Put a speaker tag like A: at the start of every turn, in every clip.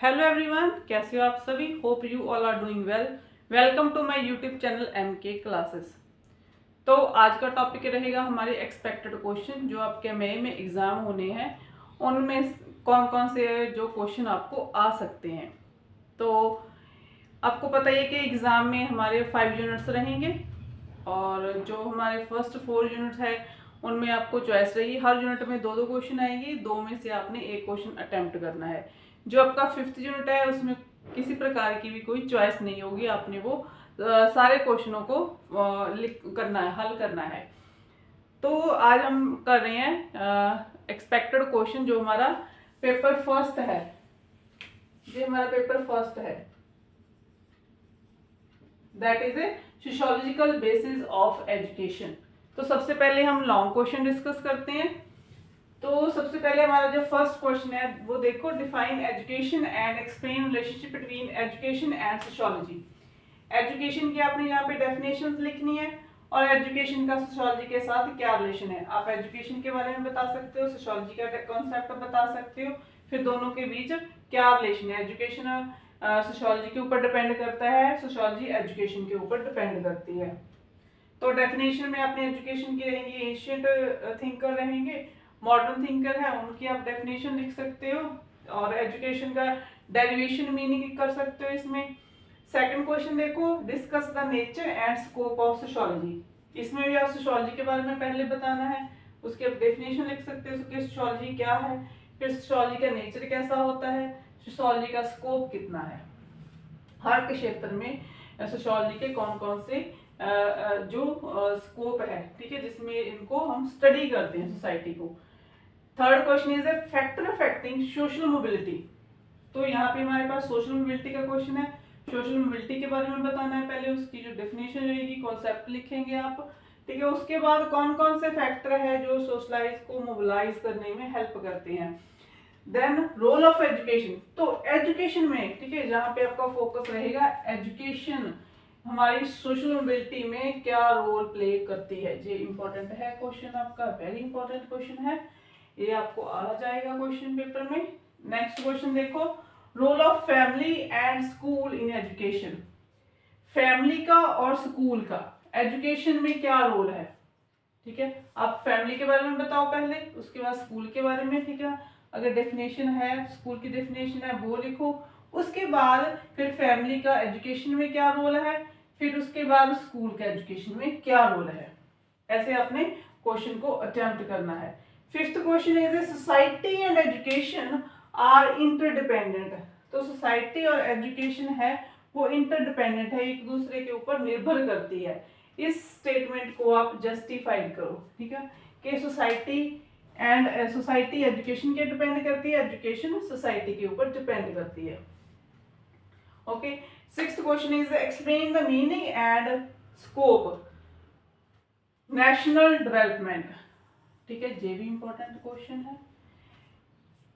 A: Hello everyone, कैसे हो आप सभी। Hope you all are doing well. Welcome to my YouTube channel MK classes. तो आज का टॉपिक रहेगा हमारे एक्सपेक्टेड क्वेश्चन जो आपके मई में एग्ज़ाम होने हैं, उनमें कौन कौन से जो क्वेश्चन आपको आ सकते हैं। तो आपको पता ही है कि एग्ज़ाम में हमारे 5 यूनिट्स रहेंगे और जो हमारे फर्स्ट 4 यूनिट है उनमें आपको चॉइस रहेगी। हर यूनिट में दो दो क्वेश्चन आएंगे, दो में से आपने एक क्वेश्चन अटेम्प्ट करना है। जो आपका 5th यूनिट है उसमें किसी प्रकार की भी कोई चॉइस नहीं होगी, आपने वो सारे क्वेश्चनों को लिख करना है, हल करना है। तो आज हम कर रहे हैं एक्सपेक्टेड क्वेश्चन जो हमारा पेपर फर्स्ट है। ये हमारा पेपर फर्स्ट है, that is a sociological basis of education. तो सबसे पहले हम लॉन्ग क्वेश्चन डिस्कस करते हैं। तो सबसे पहले हमारा जो फर्स्ट क्वेश्चन है वो देखो, define education and explain relationship between education and sociology. Education की आपने यहाँ पे डेफिनेशंस लिखनी है और एजुकेशन का सोशियोलॉजी के साथ क्या रिलेशन है। आप एजुकेशन के बारे में बता सकते हो, सोशियोलॉजी का कॉन्सेप्ट बता सकते हो, फिर दोनों के बीच क्या रिलेशन है। एजुकेशन सोशियोलॉजी के ऊपर डिपेंड करता है, सोशियोलॉजी एजुकेशन के ऊपर डिपेंड करती है। तो डेफिनेशन में अपने एजुकेशन की रहेंगी, एंशिएंट थिंकर रहेंगे, मॉडर्न थिंकर है, उनकी आप डेफिनेशन लिख सकते हो और एजुकेशन का डेरिवेशन मीनिंग कर सकते हो इसमें। सेकंड क्वेश्चन देखो, discuss the nature and scope of sociology. इसमें भी आप सोशियोलॉजी के बारे में पहले बताना है, उसके आप डेफिनेशन लिख सकते हो कि सोशियोलॉजी क्या है, फिर सोशियोलॉजी का नेचर कैसा होता है, सोशियोलॉजी का स्कोप कितना है। हर क्षेत्र में सोशियोलॉजी के कौन कौन से जो स्कोप है, ठीक है, जिसमें इनको हम स्टडी करते हैं सोसाइटी को। Third question is A factor affecting social mobility. तो यहाँ पे हमारे पास सोशल मोबिलिटी का क्वेश्चन है। सोशल मोबिलिटी के बारे में बताना है, पहले उसकी जो डेफिनेशन रहेगी, कॉन्सेप्ट लिखेंगे आप, ठीक है। उसके बाद कौन कौन से फैक्टर है जो सोशलाइज को मोबिलाइज करने में हेल्प करते हैं। Then role of education. तो एजुकेशन में, ठीक है, जहाँ पे आपका फोकस रहेगा एजुकेशन हमारी सोशल मोबिलिटी में क्या रोल प्ले करती है। ये इंपॉर्टेंट है क्वेश्चन आपका, वेरी इंपॉर्टेंट क्वेश्चन है, ये आपको आ जाएगा क्वेश्चन पेपर में। नेक्स्ट क्वेश्चन देखो, role of family and school in education. Family का और स्कूल का एजुकेशन में क्या रोल है, ठीक है। आप फैमिली के बारे में बताओ पहले, उसके बाद स्कूल के बारे में, ठीक है। अगर डेफिनेशन है, स्कूल की डेफिनेशन है वो लिखो, उसके बाद फिर फैमिली का एजुकेशन में क्या रोल है, फिर उसके बाद स्कूल का एजुकेशन में क्या रोल है। ऐसे आपने क्वेश्चन को अटेम्प्ट करना है। Fifth question is a society and education are interdependent. तो सोसाइटी और एजुकेशन है वो इंटरडिपेंडेंट है, एक दूसरे के ऊपर निर्भर करती है। इस स्टेटमेंट को आप जस्टिफाइड करो, ठीक है, कि सोसाइटी एजुकेशन के डिपेंड करती है, एजुकेशन सोसाइटी के ऊपर डिपेंड करती है। Okay, sixth question is explain the meaning and scope national development, ठीक है, ये भी इंपॉर्टेंट क्वेश्चन है।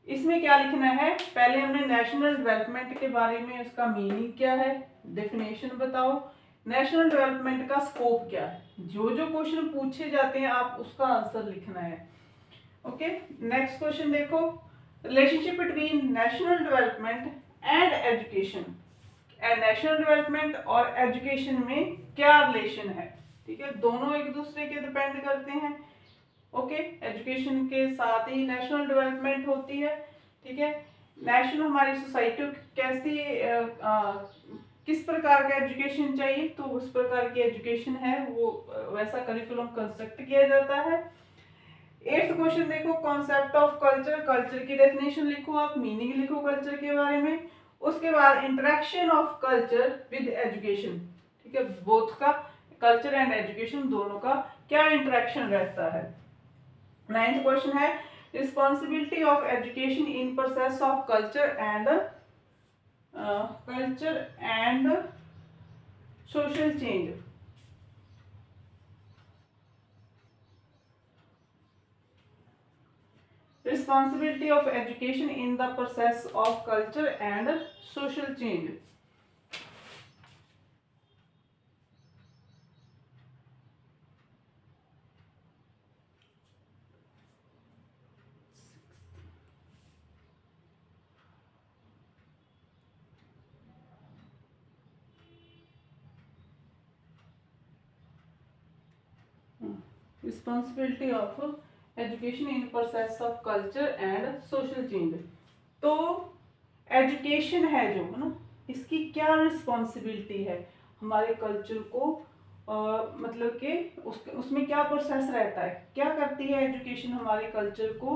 A: इसमें क्या लिखना है, पहले हमने नेशनल डेवलपमेंट के बारे में, उसका मीनिंग क्या है, डेफिनेशन बताओ, नेशनल डेवलपमेंट का स्कोप क्या है। जो जो क्वेश्चन पूछे जाते हैं आप उसका आंसर लिखना है। ओके, नेक्स्ट क्वेश्चन देखो, relationship between national development and education. National development और एजुकेशन में क्या रिलेशन है, ठीक है, दोनों एक दूसरे के डिपेंड करते हैं। ओके, एजुकेशन के साथ ही नेशनल डेवलपमेंट होती है, ठीक है। नेशनल हमारी सोसाइटी कैसी किस प्रकार का एजुकेशन चाहिए, तो उस प्रकार की एजुकेशन है वो वैसा करिकुलम कंस्ट्रक्ट किया जाता है। एट्थ क्वेश्चन देखो, कॉन्सेप्ट ऑफ कल्चर। कल्चर की डेफिनेशन लिखो, आप मीनिंग लिखो कल्चर के बारे में। उसके बाद interaction of culture with education, ठीक है, बोथ का कल्चर एंड एजुकेशन दोनों का क्या इंटरेक्शन रहता है। नाइन्थ क्वेश्चन है, responsibility of education in process of culture and social change. Responsibility of education in the process of culture and social change. Responsibility of education in process of culture and social change. तो education है जो है ना, इसकी क्या responsibility है हमारे culture को, मतलब कि उसमें क्या प्रोसेस रहता है, क्या करती है एजुकेशन हमारे कल्चर को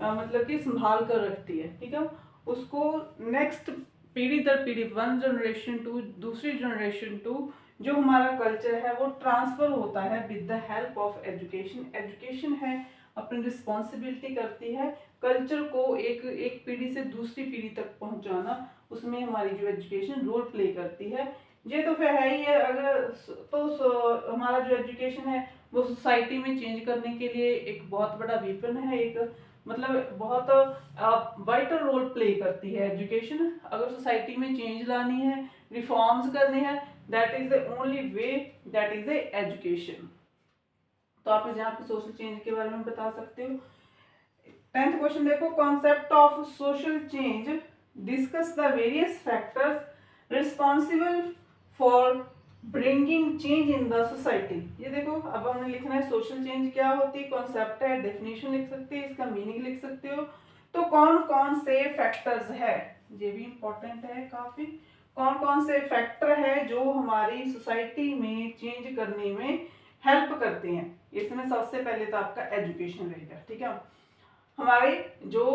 A: मतलब कि संभाल कर रखती है, ठीक है। उसको नेक्स्ट पीढ़ी दर पीढ़ी, वन जनरेशन टू दूसरी जनरेशन टू, जो हमारा कल्चर है वो ट्रांसफर होता है with the help of education. Education है अपनी रिस्पॉन्सिबिलिटी करती है कल्चर को एक पीढ़ी से दूसरी पीढ़ी तक पहुंचाना, उसमें हमारी जो एजुकेशन रोल प्ले करती है। ये तो फिर है ही है। अगर तो हमारा जो एजुकेशन है वो सोसाइटी में चेंज करने के लिए एक बहुत बड़ा वेपन है, एक मतलब बहुत वाइटल रोल प्ले करती है एजुकेशन। अगर सोसाइटी में चेंज लानी है, रिफॉर्म्स करने हैं, that is the only way, that is the education. तो आप यहाँ पे सोशल चेंज के बारे में बता सकते हो। 10th क्वेश्चन देखो, concept of social change discuss the various factors responsible for bringing change in the society. ये देखो, अब हमने लिखना है सोशल चेंज क्या होती है, कॉन्सेप्ट है, डेफिनेशन लिख सकते हैं, इसका मीनिंग लिख सकते हो। तो कौन कौन से फैक्टर्स है, ये भी इंपॉर्टेंट है काफी, कौन कौन से फैक्टर है जो हमारी सोसाइटी में चेंज करने में हेल्प करते हैं। इसमें सबसे पहले तो आपका एजुकेशन रहेगा, ठीक है। हमारे जो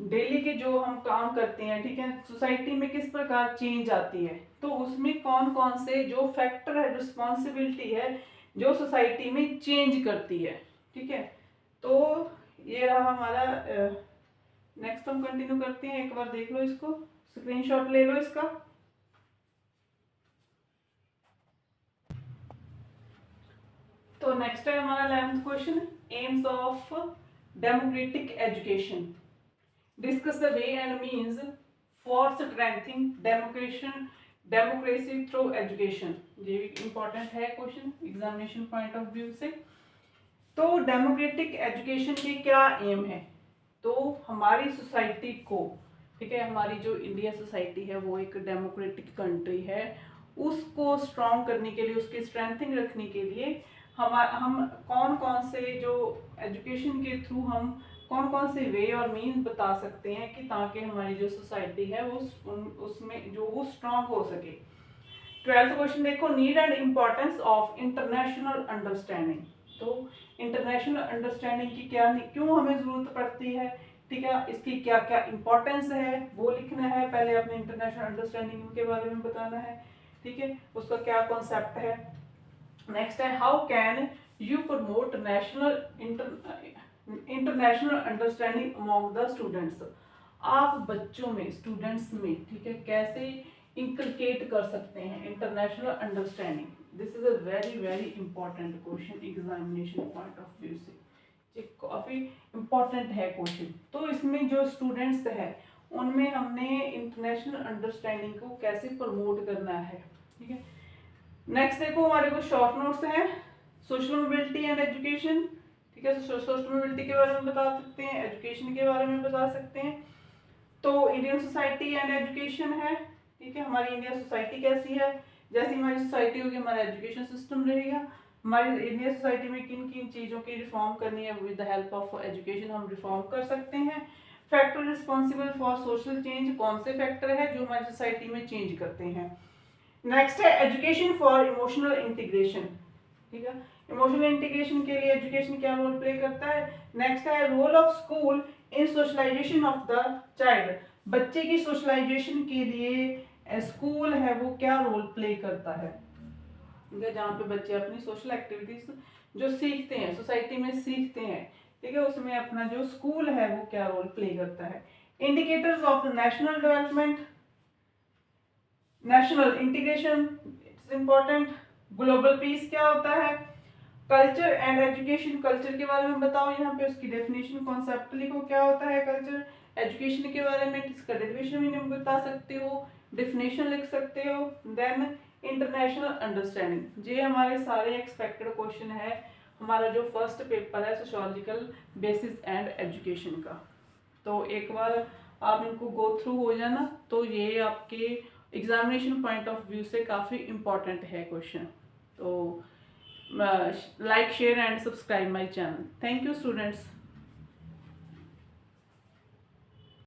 A: डेली के जो हम काम करते हैं, ठीक है, सोसाइटी में किस प्रकार चेंज आती है, तो उसमें कौन कौन से जो फैक्टर है, रिस्पॉन्सिबिलिटी है जो सोसाइटी में चेंज करती है, ठीक है। तो ये रहा हमारा। नेक्स्ट हम कंटिन्यू करते हैं, एक बार देख लो इसको, स्क्रीनशॉट ले लो इसका। तो नेक्स्ट है हमारा 11th question, AIIMS of democratic education, discuss the way and means for strengthening democracy through education. ये भी इंपॉर्टेंट है question examination point of view से। तो डेमोक्रेटिक एजुकेशन की क्या एम है, तो हमारी सोसाइटी को, ठीक है, हमारी जो इंडिया सोसाइटी है वो एक डेमोक्रेटिक कंट्री है, उसको स्ट्रॉन्ग करने के लिए, उसकी स्ट्रेंथिंग रखने के लिए हम कौन कौन से जो एजुकेशन के थ्रू हम कौन कौन से वे और मीन बता सकते हैं कि ताकि हमारी जो सोसाइटी है वो उसमें जो वो स्ट्रॉन्ग हो सके। 12th क्वेश्चन देखो, need and importance of international understanding. तो इंटरनेशनल अंडरस्टैंडिंग की क्या, क्यों हमें जरूरत पड़ती है, ठीक है, इसकी क्या क्या इंपॉर्टेंस है वो लिखना है। पहले अपने इंटरनेशनल अंडरस्टैंडिंग के बारे में बताना है, ठीक है, उसका क्या कॉन्सेप्ट है। नेक्स्ट है, how can you promote international understanding among the students. आप बच्चों में, स्टूडेंट्स में, ठीक है, कैसे इंकलकेट कर सकते हैं international understanding. This is a very very important question examination point of view से, ये काफी इंपॉर्टेंट है क्वेश्चन। तो इसमें जो स्टूडेंट्स है उनमें हमने इंटरनेशनल अंडरस्टैंडिंग को कैसे प्रमोट करना है, ठीक है। नेक्स्ट देखो, हमारे को शॉर्ट नोट्स हैं, सोशल मोबिलिटी एंड एजुकेशन, ठीक है, सोशल मोबिलिटी के बारे में बता सकते हैं, एजुकेशन के बारे में बता सकते हैं। तो इंडियन सोसाइटी एंड एजुकेशन है, ठीक है, हमारी इंडियन सोसाइटी कैसी है, जैसी हमारी सोसाइटी होगी हमारा एजुकेशन सिस्टम रहेगा। हमारी इंडियन सोसाइटी में किन किन चीज़ों की रिफॉर्म करनी है, with the help of education हम रिफॉर्म कर सकते हैं। Factor responsible for social change, कौन से फैक्टर है जो हमारी सोसाइटी में चेंज करते हैं। नेक्स्ट है एजुकेशन फॉर इमोशनल इंटीग्रेशन, ठीक है, इमोशनल इंटीग्रेशन के लिए एजुकेशन क्या रोल प्ले करता है। नेक्स्ट है role of school in socialization of the child, बच्चे की सोशलाइजेशन के लिए स्कूल है वो क्या रोल प्ले करता है, जहाँ पे बच्चे अपनी सोशल एक्टिविटीज जो सीखते हैं, सोसाइटी में सीखते हैं, ठीक है, उसमें अपना जो स्कूल है वो क्या रोल प्ले करता है। Indicators of national development, national integration, it's important. Global piece क्या होता है, कल्चर एंड एजुकेशन, कल्चर के बारे में बताओ, यहाँ पे उसकी डेफिनेशन कॉन्सेप्ट लिखो, क्या होता है कल्चर। एजुकेशन के बारे में इसका डेरिवेशन मीनिंग बता सकते हो, डेफिनेशन लिख सकते हो। देन इंटरनेशनल अंडरस्टैंडिंग, ये हमारे सारे एक्सपेक्टेड क्वेश्चन है हमारा जो फर्स्ट पेपर है सोशियोलॉजिकल बेसिस एंड एजुकेशन का। तो एक बार आप इनको गो थ्रू हो जाना, तो ये आपके एग्जामिनेशन पॉइंट ऑफ व्यू से काफ़ी इम्पॉर्टेंट है क्वेश्चन। तो like, share and subscribe my channel. Thank you students.